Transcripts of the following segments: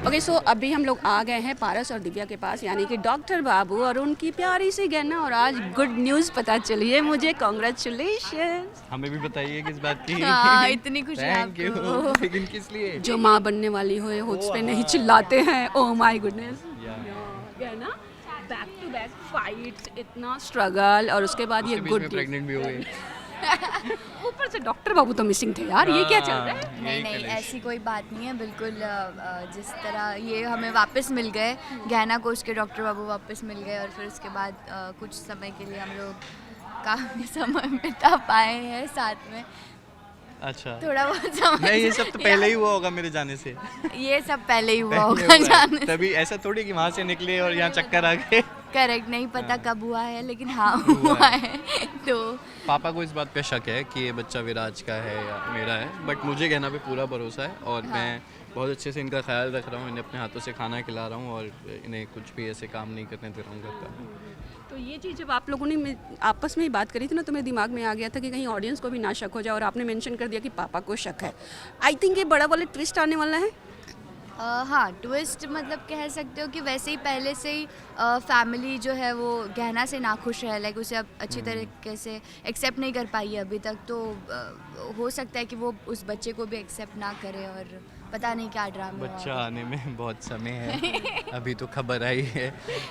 Okay so अभी हम लोग आ गए हैं पारस और दिव्या के पास, यानी कि डॉक्टर बाबू और उनकी प्यारी सी गहना। और आज गुड न्यूज़ पता चली है मुझे, कॉन्ग्रेचुलेशन। हमें भी बताइए किस बात की। हाँ, इतनी खुशी थैंक यू। आपको। लेकिन किस लिए? जो माँ बनने वाली हो उस पे नहीं चिल्लाते हैं। Oh my goodness. गहना बैक टू बैक फाइट्स, इतना स्ट्रगल, और उसके बाद ये उसके बीच गुड में प्रेग्नेंट भी हो गई। ऊपर से डॉक्टर बाबू तो मिसिंग थे यार, ये क्या चल रहा है? नहीं नहीं, ऐसी कोई बात नहीं है। बिल्कुल जिस तरह ये हमें वापस मिल गए, गहना को उसके डॉक्टर बाबू वापस मिल गए, और फिर उसके बाद कुछ समय के लिए हम लोग काफ़ी समय बिता पाए हैं साथ में। अच्छा, थोड़ा बहुत समय। नहीं ये सब तो पहले ही हुआ होगा मेरे जाने से। ये सब पहले ही हुआ पहले होगा हुआ है। जाने से। तभी ऐसा थोड़ी कि वहाँ से निकले और यहाँ चक्कर आ गए। करेक्ट, नहीं पता कब हुआ है, लेकिन हाँ हुआ हुआ है। तो पापा को इस बात पे शक है कि ये बच्चा विराज का है या मेरा है, बट मुझे कहना पे पूरा भरोसा है। और मैं बहुत अच्छे से इनका ख्याल रख रहा हूँ, इन्हें अपने हाथों से खाना खिला रहा हूँ और इन्हें कुछ भी ऐसे काम नहीं करने दे रहा हूँ घर का। तो ये चीज़ जब आप लोगों ने आपस में ही बात करी थी ना, तो मेरे दिमाग में आ गया था कि कहीं ऑडियंस को भी ना शक हो जाए, और आपने मेंशन कर दिया कि पापा को शक है। आई थिंक ये बड़ा वाला ट्विस्ट आने वाला है। हाँ, ट्विस्ट मतलब कह सकते हो कि वैसे ही पहले से ही फैमिली जो है वो गहना से नाखुश है, लाइक उसे अब अच्छी तरीके से एक्सेप्ट नहीं कर पाई है अभी तक। तो हो सकता है कि वो उस बच्चे को भी एक्सेप्ट ना करे, और पता नहीं क्या ड्रामा बच्चा आने में बहुत समय है, अभी तो खबर आई है,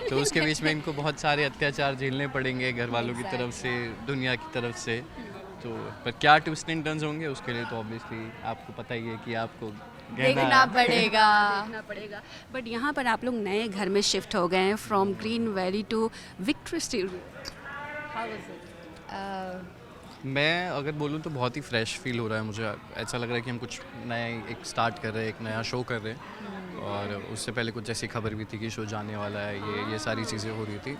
तो उसके बीच में इनको बहुत सारे अत्याचार झेलने पड़ेंगे घर वालों की तरफ से, दुनिया की तरफ से। तो पर क्या ट्विस्ट एंड टर्न्स होंगे उसके लिए तो ऑब्वियसली आपको पता ही है कि आपको देखना पड़ेगा। देखना पड़ेगा। बट यहाँ पर आप लोग नए घर में शिफ्ट हो गए हैं, from Green Valley to Victory Studio. मैं अगर बोलूँ तो बहुत ही फ्रेश फील हो रहा है मुझे। ऐसा लग रहा है कि हम कुछ नया एक स्टार्ट कर रहे हैं, एक नया शो कर रहे हैं। और उससे पहले कुछ ऐसी खबर भी थी कि शो जाने वाला है, ये सारी चीज़ें हो रही थी,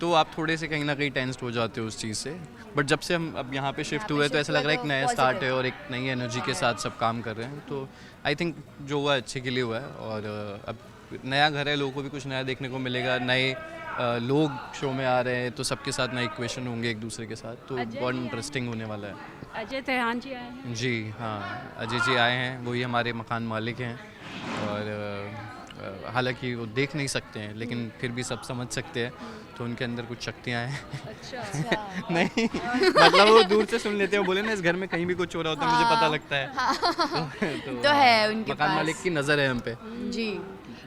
तो आप थोड़े से कहीं ना कहीं टेंस्ड हो जाते हो उस चीज़ से। बट जब से हम अब यहाँ पे शिफ्ट हुए तो ऐसा लग रहा है एक नया स्टार्ट है और एक नई एनर्जी के साथ सब काम कर रहे हैं। तो आई थिंक जो हुआ अच्छे के लिए हुआ है। और अब नया घर है, लोगों को भी कुछ नया देखने को मिलेगा, नए लोग शो में आ रहे हैं, तो सबके साथ नए इक्वेशन होंगे एक दूसरे के साथ, तो बहुत इंटरेस्टिंग होने वाला है। अजय तेहान जी आए हैं। जी हाँ, अजय जी आए हैं, वही हमारे मकान मालिक हैं। और हालांकि वो देख नहीं सकते हैं, लेकिन फिर भी सब समझ सकते हैं, तो उनके अंदर कुछ शक्तियाँ हैं। अच्छा। नहीं मतलब वो दूर से सुन लेते हैं, वो बोले ना इस घर में कहीं भी कुछ हो रहा होता है मुझे पता लगता है। तो है उनके मकान मालिक की नज़र है हम पे। जी।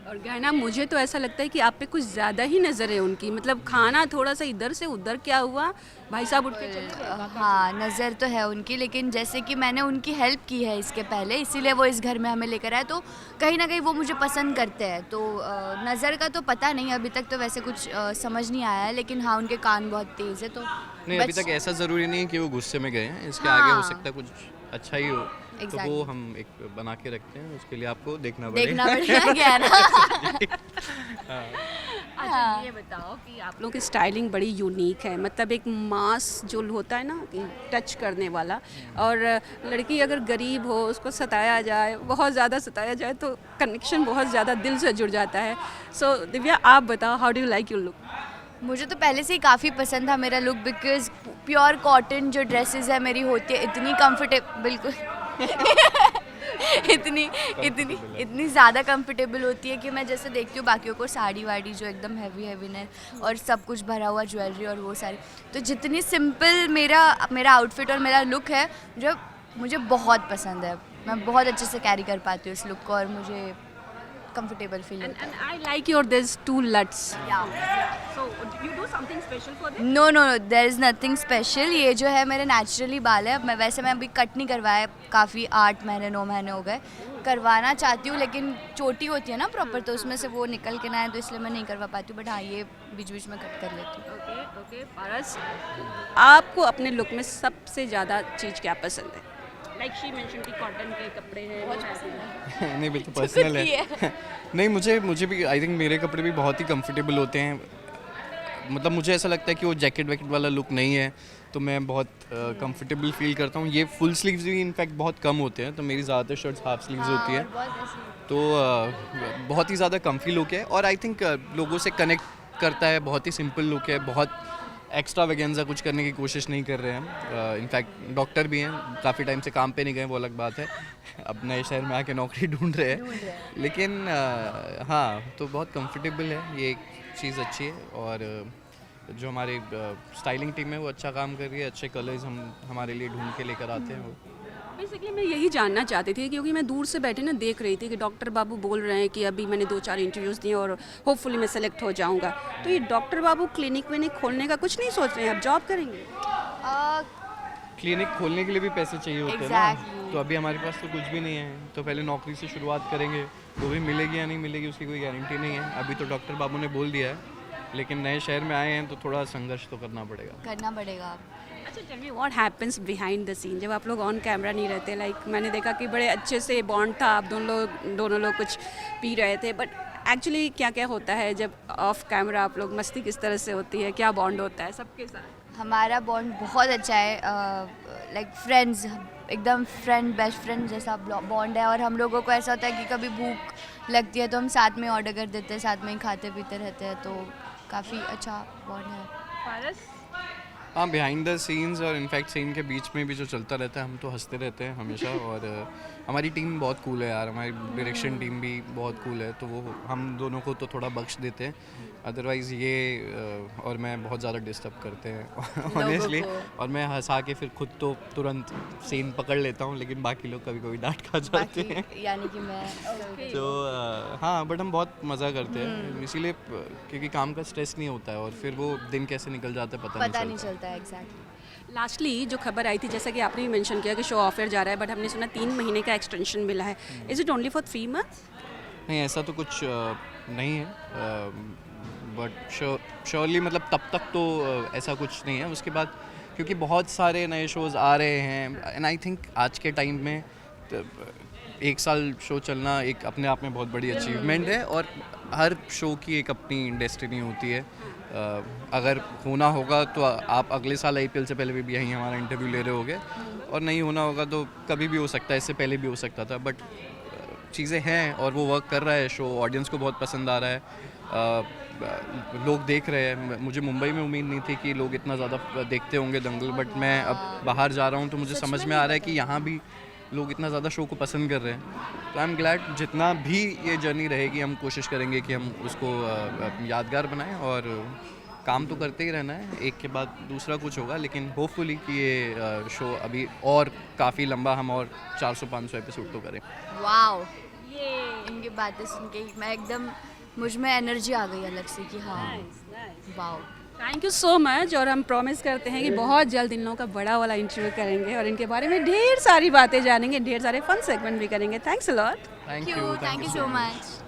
और गहना, मुझे तो ऐसा लगता है कि आप पे कुछ ज़्यादा ही नज़र है उनकी, मतलब खाना थोड़ा सा इधर से उधर क्या हुआ, भाई साहब उठ के चले गए। हाँ, नज़र तो है उनकी, लेकिन जैसे कि मैंने उनकी हेल्प की है इसके पहले, इसीलिए वो इस घर में हमें लेकर आए, तो कहीं ना कहीं वो मुझे पसंद करते हैं। तो नज़र का तो पता नहीं, अभी तक तो वैसे कुछ समझ नहीं आया है, लेकिन हाँ उनके कान बहुत तेज़ है। तो नहीं अभी तक ऐसा ज़रूरी नहीं कि वो गुस्से में गए हैं, इसके हाँ। आगे हो सकता है कुछ अच्छा ही हो। तो Exactly. वो हम एक बना के रखते हैं, उसके लिए आपको देखना देखना पड़ेगा। पड़ेगा क्या ना। अच्छा ये बताओ कि आप लोगों की स्टाइलिंग बड़ी यूनिक है, मतलब एक मास जो होता है ना कि टच करने वाला। और लड़की अगर गरीब हो, उसको सताया जाए, बहुत ज़्यादा सताया जाए, तो कनेक्शन बहुत ज़्यादा दिल से जुड़ जाता है। सो दिव्या, आप बताओ, how do you like your look? मुझे तो पहले से ही काफ़ी पसंद था मेरा लुक, बिकॉज प्योर कॉटन जो ड्रेसेस है मेरी होती है इतनी कंफर्टेबल, बिल्कुल इतनी इतनी इतनी ज़्यादा कंफर्टेबल होती है कि मैं जैसे देखती हूँ बाकियों को साड़ी वाड़ी जो एकदम हैवी ने और सब कुछ भरा हुआ ज्वेलरी और वो सारी, तो जितनी सिंपल मेरा आउटफिट और मेरा लुक है जो मुझे बहुत पसंद है, मैं बहुत अच्छे से कैरी कर पाती हूँ इस लुक को, और मुझे कंफर्टेबल फील होता है। And I like your there's two LUTs. Yeah. So you do something special for them? No no, there is nothing special. ये जो है मेरे नेचुरली बाल है। मैं अभी कट नहीं करवाया, काफ़ी 8 महीने 9 महीने हो गए। करवाना चाहती हूँ, लेकिन चोटी होती है ना प्रॉपर, तो उसमें से वो निकल के ना है, तो इसलिए मैं नहीं करवा पाती हूँ। बट हाँ, ये बीच बीच में कट कर लेती हूँ। ओके पारस, आपको अपने लुक में सबसे ज़्यादा चीज़ क्या पसंद है? लाइक शी मेंशन कि कॉटन के कपड़े हैं, बहुत पसंद है। नहीं बिल्कुल पर्सनल है। नहीं मुझे भी आई थिंक मेरे कपड़े भी बहुत ही कंफर्टेबल होते हैं। मतलब मुझे ऐसा लगता है कि वो जैकेट वैकेट वाला लुक नहीं है, तो मैं बहुत कंफर्टेबल फील करता हूँ। ये फुल स्लीव्स भी इनफैक्ट बहुत कम होते हैं, तो मेरी ज़्यादातर शर्ट्स हाफ स्लीव्स होती है, तो बहुत ही ज़्यादा कम्फी लुक है। और आई थिंक लोगों से कनेक्ट करता है, बहुत ही सिंपल लुक है, बहुत एक्स्ट्रा वेगेंजा कुछ करने की कोशिश नहीं कर रहे हैं। इनफैक्ट डॉक्टर भी हैं, काफ़ी टाइम से काम पे नहीं गए, वो अलग बात है। अब नए शहर में आके नौकरी ढूंढ रहे हैं, लेकिन हाँ, तो बहुत कंफर्टेबल है, ये एक चीज़ अच्छी है। और जो हमारी स्टाइलिंग टीम है वो अच्छा काम कर रही है, अच्छे कलर्स हमारे लिए ढूंढ के लेकर आते हैं वो। बेसिकली मैं यही जानना चाहती थी, क्योंकि मैं दूर से बैठे ना देख रही थी कि डॉक्टर बाबू बोल रहे हैं कि अभी मैंने 2-4 इंटरव्यूज़ दिए और होपफुली मैं सेलेक्ट हो जाऊंगा। तो ये डॉक्टर बाबू क्लिनिक विनिक खोलने का कुछ नहीं सोच रहे हैं, अब जॉब करेंगे? क्लिनिक खोलने के लिए भी पैसे चाहिए होते हैं Exactly. ना, तो अभी हमारे पास तो कुछ भी नहीं है, तो पहले नौकरी से शुरुआत करेंगे, वो भी मिलेगी या नहीं मिलेगी उसकी कोई गारंटी नहीं है। अभी तो डॉक्टर बाबू ने बोल दिया है, लेकिन नए शहर में आए हैं तो थोड़ा संघर्ष तो करना पड़ेगा। अच्छा, tell me what happens behind the scene, जब आप लोग ऑन कैमरा नहीं रहते। लाइक मैंने देखा कि बड़े अच्छे से बॉन्ड था, आप दोनों लोग कुछ पी रहे थे, बट एक्चुअली क्या क्या होता है जब ऑफ कैमरा आप लोग, मस्ती किस तरह से होती है, क्या बॉन्ड होता है सबके साथ? हमारा बॉन्ड बहुत अच्छा है, लाइक फ्रेंड्स, एकदम बेस्ट फ्रेंड जैसा बॉन्ड है। और हम लोगों को ऐसा होता है कि कभी भूख लगती है तो हम साथ में ऑर्डर कर देते हैं, साथ में ही खाते पीते रहते हैं, तो काफ़ी अच्छा बॉन्ड है। पारस? हाँ, बिहाइंड द सीन्स और इनफैक्ट सीन के बीच में भी जो चलता रहता है, हम तो हंसते रहते हैं हमेशा। और हमारी टीम बहुत कूल है यार, हमारी डायरेक्शन टीम भी बहुत कूल है, तो वो हम दोनों को तो थोड़ा बख्श देते हैं। अदरवाइज़ ये और मैं बहुत ज़्यादा डिस्टर्ब करते हैं ऑनेस्टली, और मैं हंसा के फिर खुद तो तुरंत सीन पकड़ लेता हूँ, लेकिन बाकी लोग कभी कभी डांट खा जाते हैं। यानी कि मैं तो हाँ, बट हम बहुत मज़ा करते हैं, इसीलिए क्योंकि काम का स्ट्रेस नहीं होता है, और फिर वो दिन कैसे निकल जाता है पता नहीं चलता। एग्जैक्टली। लास्टली जो खबर आई थी, जैसा कि आपने भी मेंशन किया कि शो ऑफर जा रहा है, बट हमने सुना 3 महीने का एक्सटेंशन मिला है। Is it only for 3 months? नहीं, ऐसा तो कुछ नहीं है, बट श्योरली मतलब तब तक तो ऐसा कुछ नहीं है। उसके बाद क्योंकि बहुत सारे नए शोज़ आ रहे हैं, एंड आई थिंक आज के टाइम में 1 साल शो चलना एक अपने आप में बहुत बड़ी अचीवमेंट है, और हर शो की एक अपनी डेस्टिनी होती है। अगर होना होगा तो आप अगले साल IPL से पहले भी यहीं हमारा इंटरव्यू ले रहे होगे, और नहीं होना होगा तो कभी भी हो सकता है, इससे पहले भी हो सकता था। बट चीज़ें हैं और वो वर्क कर रहा है शो, ऑडियंस को बहुत पसंद आ रहा है, लोग देख रहे हैं। मुझे मुंबई में उम्मीद नहीं थी कि लोग इतना ज़्यादा देखते होंगे दंगल, बट मैं अब बाहर जा रहा हूँ तो मुझे समझ में आ रहा है कि यहाँ भी लोग इतना ज़्यादा शो को पसंद कर रहे हैं। तो आई एम ग्लैड, जितना भी ये जर्नी रहेगी हम कोशिश करेंगे कि हम उसको यादगार बनाएं, और काम तो करते ही रहना है, एक के बाद दूसरा कुछ होगा, लेकिन होपफुली कि ये शो अभी और काफ़ी लंबा, हम और 400-500 एपिसोड तो करें। वाओ, ये इनकी बातें सुन के मैं एकदम, मुझ में एनर्जी आ गई अलग से कि हाँ, wow. Thank you so much, और हम प्रॉमिस करते हैं कि बहुत जल्द इन लोगों का बड़ा वाला इंटरव्यू करेंगे और इनके बारे में ढेर सारी बातें जानेंगे, ढेर सारे फन सेगमेंट भी करेंगे। Thanks a lot. Thank thank you so much.